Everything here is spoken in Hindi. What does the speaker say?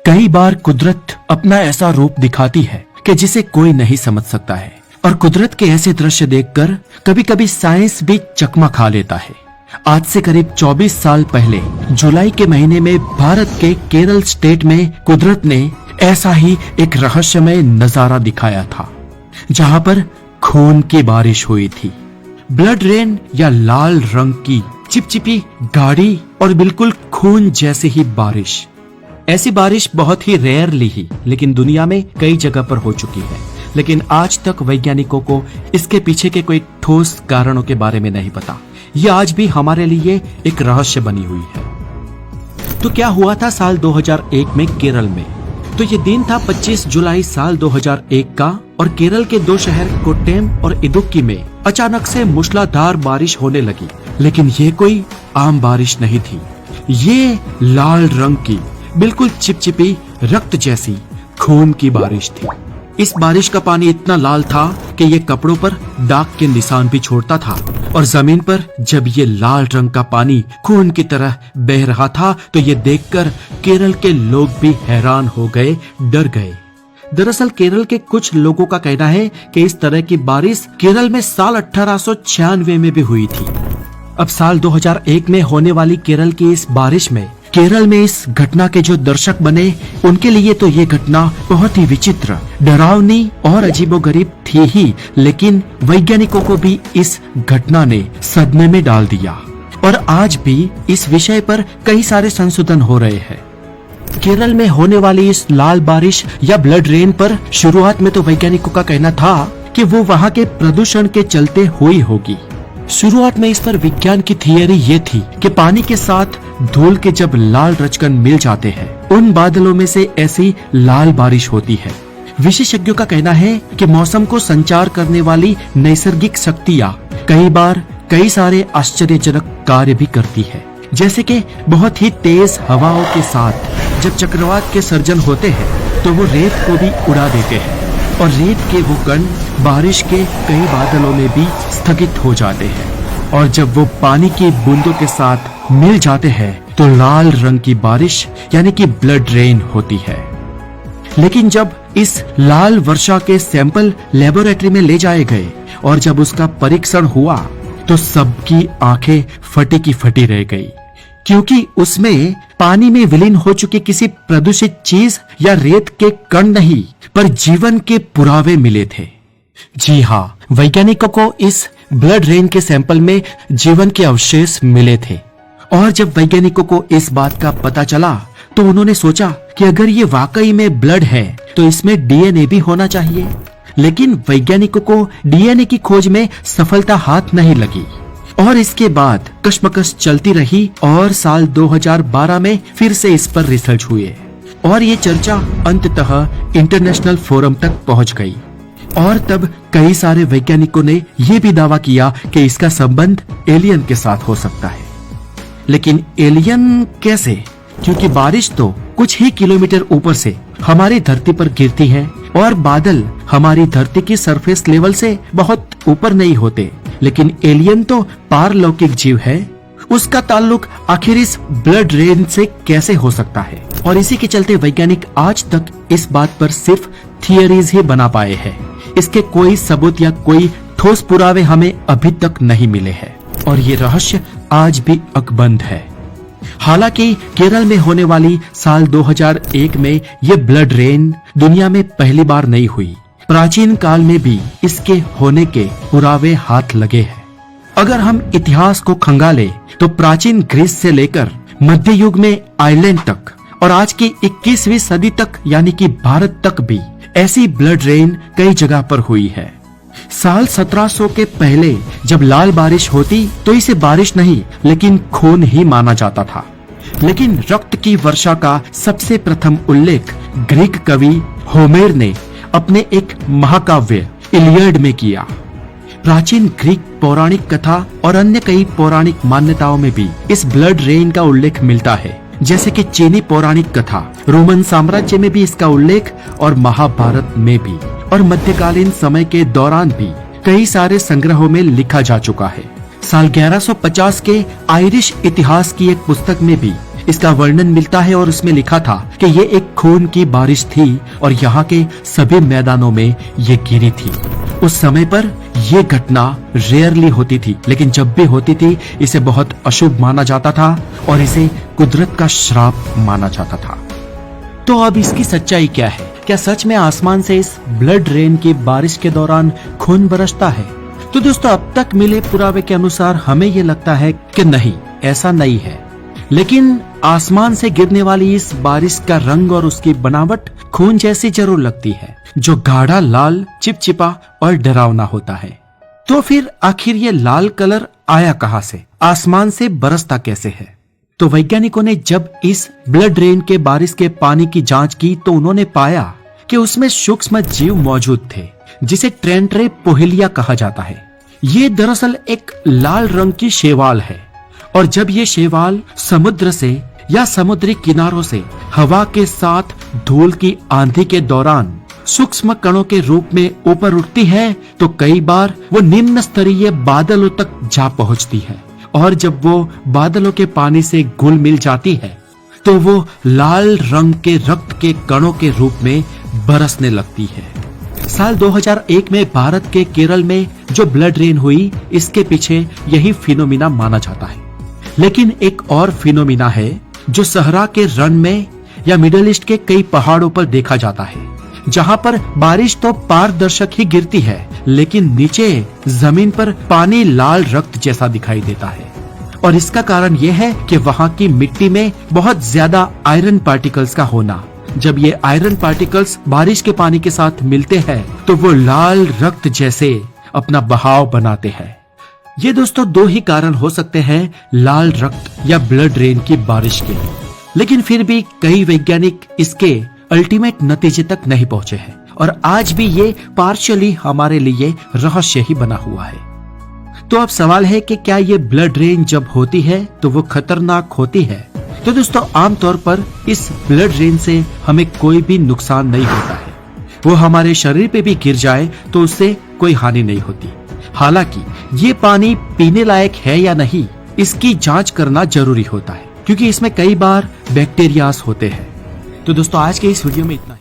कई बार कुदरत अपना ऐसा रूप दिखाती है कि जिसे कोई नहीं समझ सकता है, और कुदरत के ऐसे दृश्य देखकर कभी कभी साइंस भी चकमा खा लेता है। आज से करीब 24 साल पहले जुलाई के महीने में भारत के केरल स्टेट में कुदरत ने ऐसा ही एक रहस्यमय नजारा दिखाया था, जहां पर खून की बारिश हुई थी। ब्लड रेन या लाल रंग की चिपचिपी गाढ़ी और बिल्कुल खून जैसी ही बारिश। ऐसी बारिश बहुत ही रेयरली ही लेकिन दुनिया में कई जगह पर हो चुकी है, लेकिन आज तक वैज्ञानिकों को इसके पीछे के कोई ठोस कारणों के बारे में नहीं पता। यह आज भी हमारे लिए एक रहस्य बनी हुई है। तो क्या हुआ था साल 2001 में केरल में? तो ये दिन था 25 जुलाई साल 2001 का, और केरल के दो शहर कोट्टेम और इदुक्की में अचानक से मूसलाधार बारिश होने लगी। लेकिन ये कोई आम बारिश नहीं थी, ये लाल रंग की बिल्कुल चिपचिपी रक्त जैसी खून की बारिश थी। इस बारिश का पानी इतना लाल था कि ये कपड़ों पर दाग के निशान भी छोड़ता था, और जमीन पर जब ये लाल रंग का पानी खून की तरह बह रहा था तो ये देखकर केरल के लोग भी हैरान हो गए, डर गए। दरअसल केरल के कुछ लोगों का कहना है कि इस तरह की बारिश केरल में साल 1896 में भी हुई थी। अब साल 2001 में होने वाली केरल की इस बारिश में केरल में इस घटना के जो दर्शक बने, उनके लिए तो ये घटना बहुत ही विचित्र, डरावनी और अजीबोगरीब थी ही, लेकिन वैज्ञानिकों को भी इस घटना ने सदमे में डाल दिया। और आज भी इस विषय पर कई सारे संशोधन हो रहे हैं। केरल में होने वाली इस लाल बारिश या ब्लड रेन पर शुरुआत में तो वैज्ञानिकों का कहना था कि वो वहाँ के प्रदूषण के चलते हुई होगी। शुरुआत में इस पर विज्ञान की थियरी ये थी कि पानी के साथ धूल के जब लाल रजकण मिल जाते हैं, उन बादलों में से ऐसी लाल बारिश होती है। विशेषज्ञों का कहना है कि मौसम को संचार करने वाली नैसर्गिक शक्तियाँ कई बार कई सारे आश्चर्यजनक कार्य भी करती है, जैसे कि बहुत ही तेज हवाओं के साथ जब चक्रवात के सर्जन होते हैं तो वो रेत को भी उड़ा देते हैं, और रेत के वो कण बारिश के कई बादलों में भी स्थगित हो जाते हैं, और जब वो पानी की बूंदों के साथ मिल जाते हैं तो लाल रंग की बारिश यानी कि ब्लड रेन होती है। लेकिन जब इस लाल वर्षा के सैंपल लेबोरेटरी में ले जाए गए और जब उसका परीक्षण हुआ तो सबकी आंखें फटी की फटी रह गई, क्योंकि उसमें पानी में विलीन हो चुकी किसी प्रदूषित चीज या रेत के कण नहीं, पर जीवन के पुरावे मिले थे। जी हाँ, वैज्ञानिकों को इस ब्लड रेन के सैंपल में जीवन के अवशेष मिले थे। और जब वैज्ञानिकों को इस बात का पता चला तो उन्होंने सोचा कि अगर ये वाकई में ब्लड है तो इसमें डीएनए भी होना चाहिए। लेकिन वैज्ञानिकों को डीएनए की खोज में सफलता हाथ नहीं लगी, और इसके बाद कशमकश चलती रही, और साल 2012 में फिर से इस पर रिसर्च हुए, और ये चर्चा अंततः इंटरनेशनल फोरम तक पहुंच गई। और तब कई सारे वैज्ञानिकों ने यह भी दावा किया कि इसका संबंध एलियन के साथ हो सकता है। लेकिन एलियन कैसे? क्योंकि बारिश तो कुछ ही किलोमीटर ऊपर से हमारी धरती पर गिरती है, और बादल हमारी धरती की सरफेस लेवल से बहुत ऊपर नहीं होते। लेकिन एलियन तो पारलौकिक जीव है, उसका ताल्लुक आखिर इस ब्लड रेन से कैसे हो सकता है? और इसी के चलते वैज्ञानिक आज तक इस बात पर सिर्फ थियरीज ही बना पाए हैं। इसके कोई सबूत या कोई ठोस पुरावे हमें अभी तक नहीं मिले हैं, और ये रहस्य आज भी अकबंद है। हालांकि केरल में होने वाली साल 2001 में ये ब्लड रेन दुनिया में पहली बार नहीं हुई। प्राचीन काल में भी इसके होने के पुरावे हाथ लगे हैं। अगर हम इतिहास को खंगाले तो प्राचीन ग्रीस से लेकर मध्य युग में आयरलैंड तक और आज की 21वीं सदी तक यानी कि भारत तक भी ऐसी ब्लड रेन कई जगह पर हुई है। साल 1700 के पहले जब लाल बारिश होती तो इसे बारिश नहीं लेकिन खून ही माना जाता था। लेकिन रक्त की वर्षा का सबसे प्रथम उल्लेख ग्रीक कवि होमेर ने अपने एक महाकाव्य इलियड में किया। प्राचीन ग्रीक पौराणिक कथा और अन्य कई पौराणिक मान्यताओं में भी इस ब्लड रेन का उल्लेख मिलता है, जैसे कि चीनी पौराणिक कथा, रोमन साम्राज्य में भी इसका उल्लेख, और महाभारत में भी, और मध्यकालीन समय के दौरान भी कई सारे संग्रहों में लिखा जा चुका है। साल 1150 के आयरिश इतिहास की एक पुस्तक में भी इसका वर्णन मिलता है और उसमें लिखा था कि ये एक खून की बारिश थी और यहाँ के सभी मैदानों में ये गिरी थी। उस समय पर यह घटना रेयरली होती थी, लेकिन जब भी होती थी इसे बहुत अशुभ माना जाता था और इसे कुदरत का श्राप माना जाता था। तो अब इसकी सच्चाई क्या है? क्या सच में आसमान से इस ब्लड रेन की बारिश के दौरान खून बरसता है? तो दोस्तों, अब तक मिले पुरावे के अनुसार हमें ये लगता है कि नहीं, ऐसा नहीं है। लेकिन आसमान से गिरने वाली इस बारिश का रंग और उसकी बनावट खून जैसी जरूर लगती है, जो गाढ़ा लाल, चिपचिपा और डरावना होता है। तो फिर आखिर ये लाल कलर आया कहां से? आसमान से बरसता कैसे है? तो वैज्ञानिकों ने जब इस ब्लड रेन के बारिश के पानी की जांच की तो उन्होंने पाया कि उसमें सूक्ष्म जीव मौजूद थे, जिसे ट्रेंट्रे पोहेलिया कहा जाता है। ये दरअसल एक लाल रंग की शैवाल है और जब ये शैवाल समुद्र से या समुद्री किनारों से हवा के साथ धूल की आंधी के दौरान सूक्ष्म कणों के रूप में ऊपर उठती है तो कई बार वो निम्न स्तरीय बादलों तक जा पहुंचती है और जब वो बादलों के पानी से घुल मिल जाती है तो वो लाल रंग के रक्त के कणों के रूप में बरसने लगती है। साल 2001 में भारत के केरल में जो ब्लड रेन हुई, इसके पीछे यही फिनोमिना माना जाता है। लेकिन एक और फिनोमिना है जो सहरा के रन में या मिडिल ईस्ट के कई पहाड़ों पर देखा जाता है, जहां पर बारिश तो पारदर्शक ही गिरती है लेकिन नीचे जमीन पर पानी लाल रक्त जैसा दिखाई देता है। और इसका कारण यह है कि वहां की मिट्टी में बहुत ज्यादा आयरन पार्टिकल्स का होना। जब ये आयरन पार्टिकल्स बारिश के पानी के साथ मिलते हैं तो वो लाल रक्त जैसे अपना बहाव बनाते हैं। ये दोस्तों दो ही कारण हो सकते हैं लाल रक्त या ब्लड रेन की बारिश के, लेकिन फिर भी कई वैज्ञानिक इसके अल्टीमेट नतीजे तक नहीं पहुंचे हैं और आज भी ये पार्शियली हमारे लिए रहस्य ही बना हुआ है। तो अब सवाल है कि क्या ये ब्लड रेन जब होती है तो वो खतरनाक होती है? तो दोस्तों, आमतौर पर इस ब्लड रेन से हमें कोई भी नुकसान नहीं होता है। वो हमारे शरीर पे भी गिर जाए तो उससे कोई हानि नहीं होती। हालांकि ये पानी पीने लायक है या नहीं, इसकी जांच करना जरूरी होता है, क्योंकि इसमें कई बार बैक्टीरियाज होते हैं। तो दोस्तों, आज के इस वीडियो में इतना ही।